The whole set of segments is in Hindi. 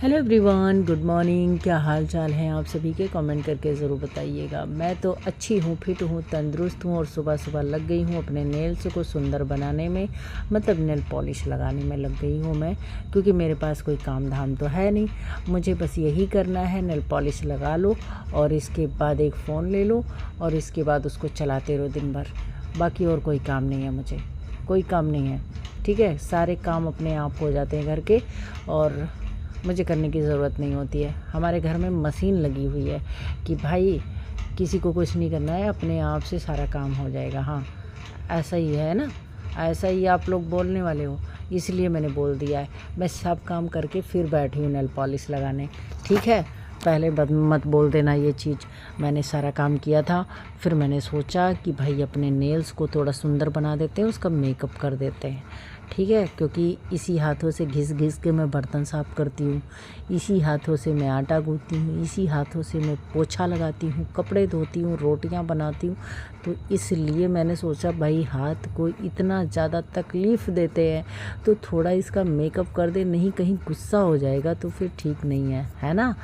Hello everyone, good morning. क्या हाल चाल है आप सभी के? कमेंट करके ज़रूर बताइएगा। मैं तो अच्छी हूँ, फिट हूँ, तंदुरुस्त हूँ और सुबह सुबह लग गई हूँ अपने नेल्स को सुंदर बनाने में, मतलब नेल पॉलिश लगाने में लग गई हूँ मैं। क्योंकि मेरे पास कोई काम धाम तो है नहीं, मुझे बस यही करना है, नेल पॉलिश लगा लो और इसके बाद एक फ़ोन ले लो और इसके बाद उसको चलाते रहो दिन भर। बाकी और कोई काम नहीं है, मुझे कोई काम नहीं है। ठीक है, सारे काम अपने आप हो जाते हैं घर के और मुझे करने की ज़रूरत नहीं होती है। हमारे घर में मशीन लगी हुई है कि भाई किसी को कुछ नहीं करना है, अपने आप से सारा काम हो जाएगा। हाँ, ऐसा ही है ना, ऐसा ही आप लोग बोलने वाले हो, इसलिए मैंने बोल दिया है। मैं सब काम करके फिर बैठी हूँ नेल पॉलिश लगाने। ठीक है, पहले मत बोल देना ये चीज़। मैंने सारा काम किया था, फिर मैंने सोचा कि भाई अपने नेल्स को थोड़ा सुंदर बना देते हैं, उसका मेकअप कर देते हैं। ठीक है, क्योंकि इसी हाथों से घिस घिस के मैं बर्तन साफ़ करती हूँ, इसी हाथों से मैं आटा गूँथती हूँ, इसी हाथों से मैं पोछा लगाती हूँ, कपड़े धोती हूँ, रोटियाँ बनाती हूँ। तो इसलिए मैंने सोचा भाई हाथ को इतना ज़्यादा तकलीफ़ देते हैं तो थोड़ा इसका मेकअप कर दे, नहीं कहीं गुस्सा हो जाएगा तो फिर ठीक नहीं है ना।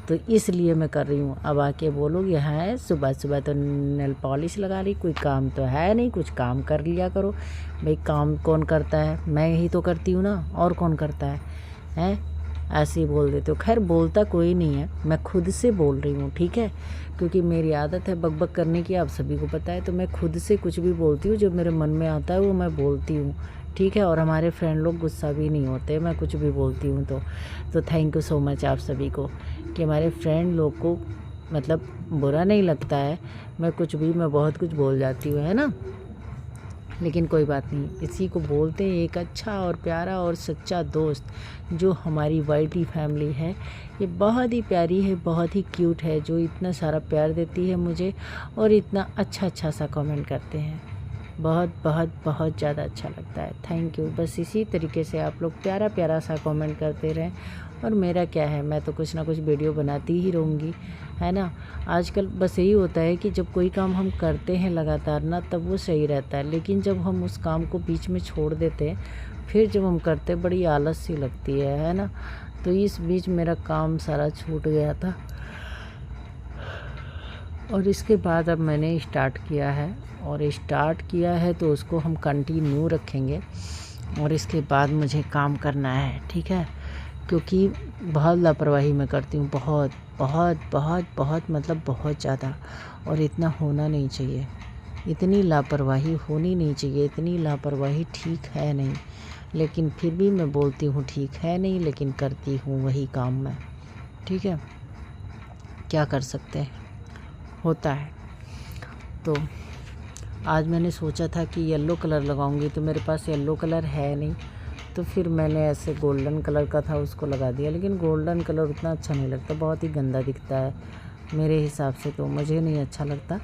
तो इसलिए मैं कर रही हूँ। अब आके बोलोगे हैं सुबह सुबह तो नेल पॉलिश लगा रही, कोई काम तो है नहीं, कुछ काम कर लिया करो। भाई काम कौन करता है? मैं ही तो करती हूँ ना, और कौन करता है? हैं, ऐसे ही बोल देते हो। खैर बोलता कोई नहीं है, मैं खुद से बोल रही हूँ। ठीक है, क्योंकि मेरी आदत है बकबक करने की, आप सभी को पता है। तो मैं खुद से कुछ भी बोलती हूँ, जो मेरे मन में आता है वो मैं बोलती हूँ। ठीक है, और हमारे फ्रेंड लोग गुस्सा भी नहीं होते मैं कुछ भी बोलती हूँ तो थैंक यू सो मच आप सभी को कि हमारे फ्रेंड लोग को मतलब बुरा नहीं लगता है। मैं बहुत कुछ बोल जाती हूँ, है ना। लेकिन कोई बात नहीं, इसी को बोलते हैं एक अच्छा और प्यारा और सच्चा दोस्त। जो हमारी वाइटी फैमिली है, ये बहुत ही प्यारी है, बहुत ही क्यूट है, जो इतना सारा प्यार देती है मुझे और इतना अच्छा अच्छा सा कमेंट करते हैं। बहुत बहुत बहुत ज़्यादा अच्छा लगता है। Thank you. बस इसी तरीके से आप लोग प्यारा प्यारा सा कमेंट करते रहें। और मेरा क्या है, मैं तो कुछ ना कुछ वीडियो बनाती ही रहूँगी, है ना। आजकल बस यही होता है कि जब कोई काम हम करते हैं लगातार ना, तब वो सही रहता है। लेकिन जब हम उस काम को बीच में छोड़ देते हैं, फिर जब हम करते हैं बड़ी आलस सी लगती है ना। तो इस बीच मेरा काम सारा छूट गया था और इसके बाद अब मैंने स्टार्ट किया है, और स्टार्ट किया है तो उसको हम कंटिन्यू रखेंगे। और इसके बाद मुझे काम करना है, ठीक है। क्योंकि बहुत लापरवाही मैं करती हूँ, बहुत बहुत बहुत बहुत मतलब बहुत ज़्यादा। और इतना होना नहीं चाहिए, इतनी लापरवाही होनी नहीं चाहिए, इतनी लापरवाही ठीक है नहीं। लेकिन फिर भी मैं बोलती हूँ ठीक है नहीं, लेकिन करती हूँ वही काम मैं। ठीक है, क्या कर सकते हैं, होता है। तो आज मैंने सोचा था कि येलो कलर लगाऊंगी, तो मेरे पास येलो कलर है नहीं, तो फिर मैंने ऐसे गोल्डन कलर का था उसको लगा दिया। लेकिन गोल्डन कलर उतना अच्छा नहीं लगता, बहुत ही गंदा दिखता है मेरे हिसाब से, तो मुझे नहीं अच्छा लगता।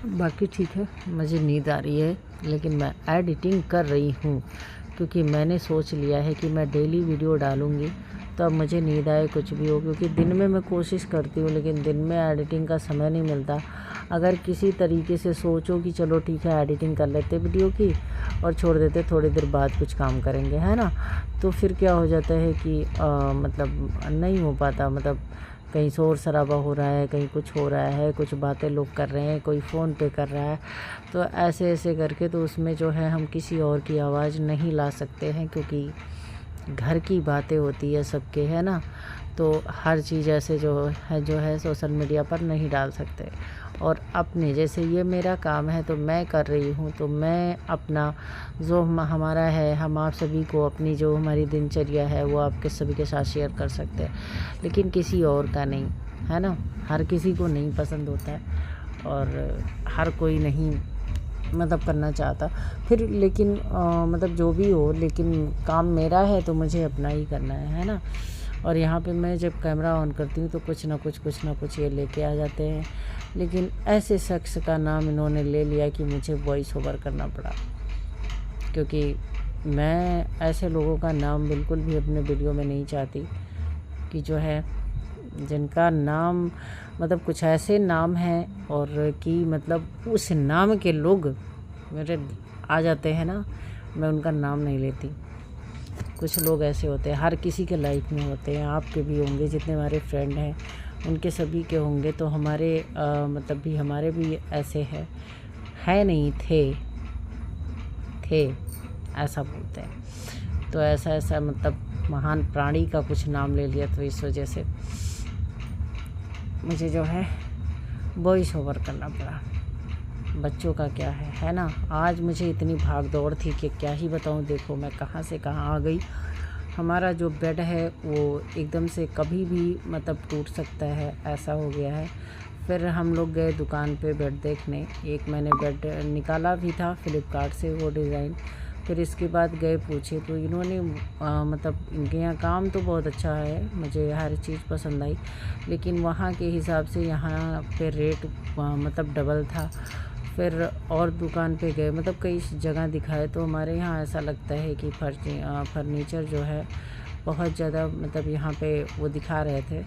बाकी ठीक है, मुझे नींद आ रही है, लेकिन मैं एडिटिंग कर रही हूँ क्योंकि मैंने सोच लिया है कि मैं डेली वीडियो डालूँगी। तो अब मुझे नींद आए कुछ भी हो, क्योंकि दिन में मैं कोशिश करती हूँ लेकिन दिन में एडिटिंग का समय नहीं मिलता। अगर किसी तरीके से सोचो कि चलो ठीक है एडिटिंग कर लेते वीडियो की और छोड़ देते, थोड़ी देर बाद कुछ काम करेंगे, है ना। तो फिर क्या हो जाता है कि मतलब नहीं हो पाता, मतलब कहीं शोर शराबा हो रहा है, कहीं कुछ हो रहा है, कुछ बातें लोग कर रहे हैं, कोई फ़ोन पे कर रहा है, तो ऐसे ऐसे करके तो उसमें जो है हम किसी और की आवाज़ नहीं ला सकते हैं, क्योंकि घर की बातें होती है सबके, है ना। तो हर चीज़ ऐसे जो है सोशल मीडिया पर नहीं डाल सकते। और अपने जैसे ये मेरा काम है तो मैं कर रही हूँ, तो मैं अपना जो हमारा है, हम आप सभी को अपनी जो हमारी दिनचर्या है वो आपके सभी के साथ शेयर कर सकते हैं, लेकिन किसी और का नहीं, है ना। हर किसी को नहीं पसंद होता है और हर कोई नहीं मतलब करना चाहता फिर। लेकिन मतलब जो भी हो, लेकिन काम मेरा है तो मुझे अपना ही करना है ना। और यहाँ पे मैं जब कैमरा ऑन करती हूँ तो कुछ ना कुछ ये लेके आ जाते हैं। लेकिन ऐसे शख्स का नाम इन्होंने ले लिया कि मुझे वॉइस ओवर करना पड़ा, क्योंकि मैं ऐसे लोगों का नाम बिल्कुल भी अपने वीडियो में नहीं चाहती कि जो है जिनका नाम मतलब कुछ ऐसे नाम हैं और कि मतलब उस नाम के लोग मेरे आ जाते हैं ना, मैं उनका नाम नहीं लेती। कुछ लोग ऐसे होते हैं, हर किसी के लाइफ में होते हैं, आपके भी होंगे, जितने हमारे फ्रेंड हैं उनके सभी के होंगे। तो हमारे मतलब भी हमारे भी ऐसे है नहीं थे ऐसा बोलते हैं। तो ऐसा मतलब महान प्राणी का कुछ नाम ले लिया, तो इस वजह से मुझे जो है वॉइस ओवर करना पड़ा। बच्चों का क्या है ना। आज मुझे इतनी भाग दौड़ थी कि क्या ही बताऊं। देखो मैं कहाँ से कहाँ आ गई। हमारा जो बेड है वो एकदम से कभी भी मतलब टूट सकता है, ऐसा हो गया है। फिर हम लोग गए दुकान पे बेड देखने। एक मैंने बेड निकाला भी था फ्लिपकार्ट से वो डिज़ाइन। फिर इसके बाद गए पूछे तो इन्होंने मतलब इनके यहाँ काम तो बहुत अच्छा है, मुझे हर चीज़ पसंद आई, लेकिन वहाँ के हिसाब से यहाँ पे रेट मतलब डबल था। फिर और दुकान पे गए, मतलब कई जगह दिखाए, तो हमारे यहाँ ऐसा लगता है कि फर्नीचर जो है बहुत ज़्यादा मतलब यहाँ पे वो दिखा रहे थे,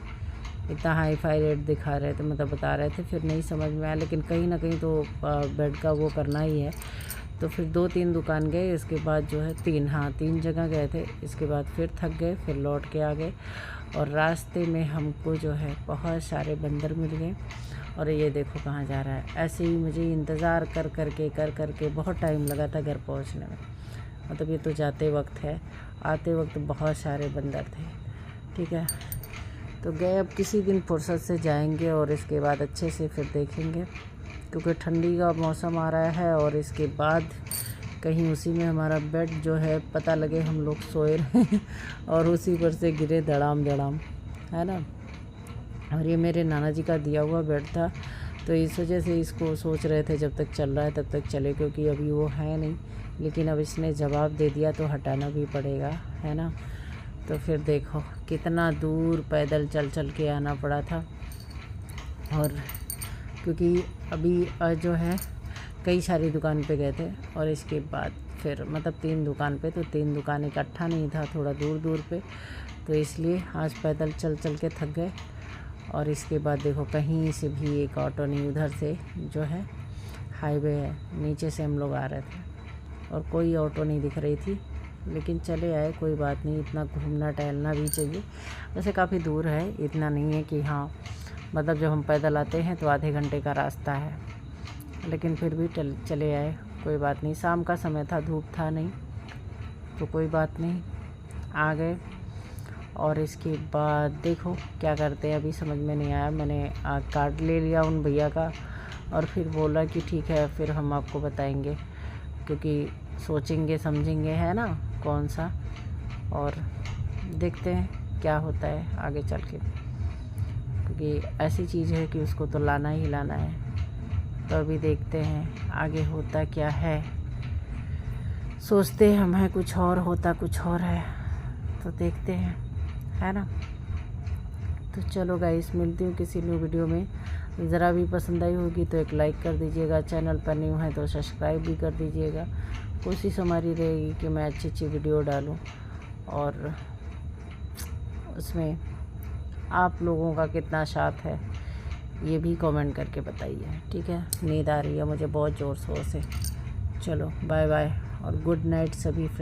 इतना हाई फाई रेट दिखा रहे थे, मतलब बता रहे थे। फिर नहीं समझ में आया, लेकिन कहीं ना कहीं तो बेड का वो करना ही है। तो फिर 2-3 दुकान गए, इसके बाद जो है 3 जगह गए थे। इसके बाद फिर थक गए, फिर लौट के आ गए। और रास्ते में हमको जो है बहुत सारे बंदर मिल गए। और ये देखो कहाँ जा रहा है। ऐसे ही मुझे इंतज़ार कर करके बहुत टाइम लगा था घर पहुँचने में। मतलब ये तो जाते वक्त है, आते वक्त बहुत सारे बंदर थे। ठीक है, तो गए, अब किसी दिन फुर्सत से जाएंगे और इसके बाद अच्छे से फिर देखेंगे, क्योंकि ठंडी का मौसम आ रहा है। और इसके बाद कहीं उसी में हमारा बेड जो है पता लगे हम लोग सोए रहे और उसी पर से गिरे धड़ाम, है ना। और ये मेरे नाना जी का दिया हुआ बेड था, तो इस वजह से इसको सोच रहे थे जब तक चल रहा है तब तक चले, क्योंकि अभी वो है नहीं। लेकिन अब इसने जवाब दे दिया तो हटाना भी पड़ेगा, है ना। तो फिर देखो कितना दूर पैदल चल के आना पड़ा था। और क्योंकि अभी जो है कई सारी दुकान पे गए थे, और इसके बाद फिर मतलब 3 दुकान पे, तो 3 दुकान इकट्ठा नहीं था, थोड़ा दूर पे, तो इसलिए आज पैदल चल के थक गए। और इसके बाद देखो कहीं से भी एक ऑटो नहीं, उधर से जो है हाईवे है, नीचे से हम लोग आ रहे थे और कोई ऑटो नहीं दिख रही थी, लेकिन चले आए, कोई बात नहीं। इतना घूमना टहलना भी चाहिए। वैसे काफ़ी दूर है, इतना नहीं है कि हाँ मतलब जब हम पैदल आते हैं तो आधे घंटे का रास्ता है, लेकिन फिर भी चले आए, कोई बात नहीं। शाम का समय था, धूप था नहीं, तो कोई बात नहीं, आ गए। और इसके बाद देखो क्या करते हैं, अभी समझ में नहीं आया। मैंने कार्ड ले लिया उन भैया का, और फिर बोला कि ठीक है फिर हम आपको बताएंगे, क्योंकि सोचेंगे समझेंगे, है ना, कौन सा। और देखते हैं क्या होता है आगे चल के, क्योंकि ऐसी चीज़ है कि उसको तो लाना ही लाना है। तो अभी देखते हैं आगे होता क्या है। सोचते हम हैं कुछ और, होता कुछ और है, तो देखते हैं, है ना। तो चलो गाइस, मिलती हूँ किसी न्यू वीडियो में। ज़रा भी पसंद आई होगी तो एक लाइक कर दीजिएगा, चैनल पर न्यू है तो सब्सक्राइब भी कर दीजिएगा। कोशिश हमारी रहेगी कि मैं अच्छी वीडियो डालूं, और उसमें आप लोगों का कितना साथ है ये भी कमेंट करके बताइए। ठीक है, नींद आ रही है मुझे बहुत ज़ोर शोर से। चलो बाय बाय और गुड नाइट सभी फ्रेंड।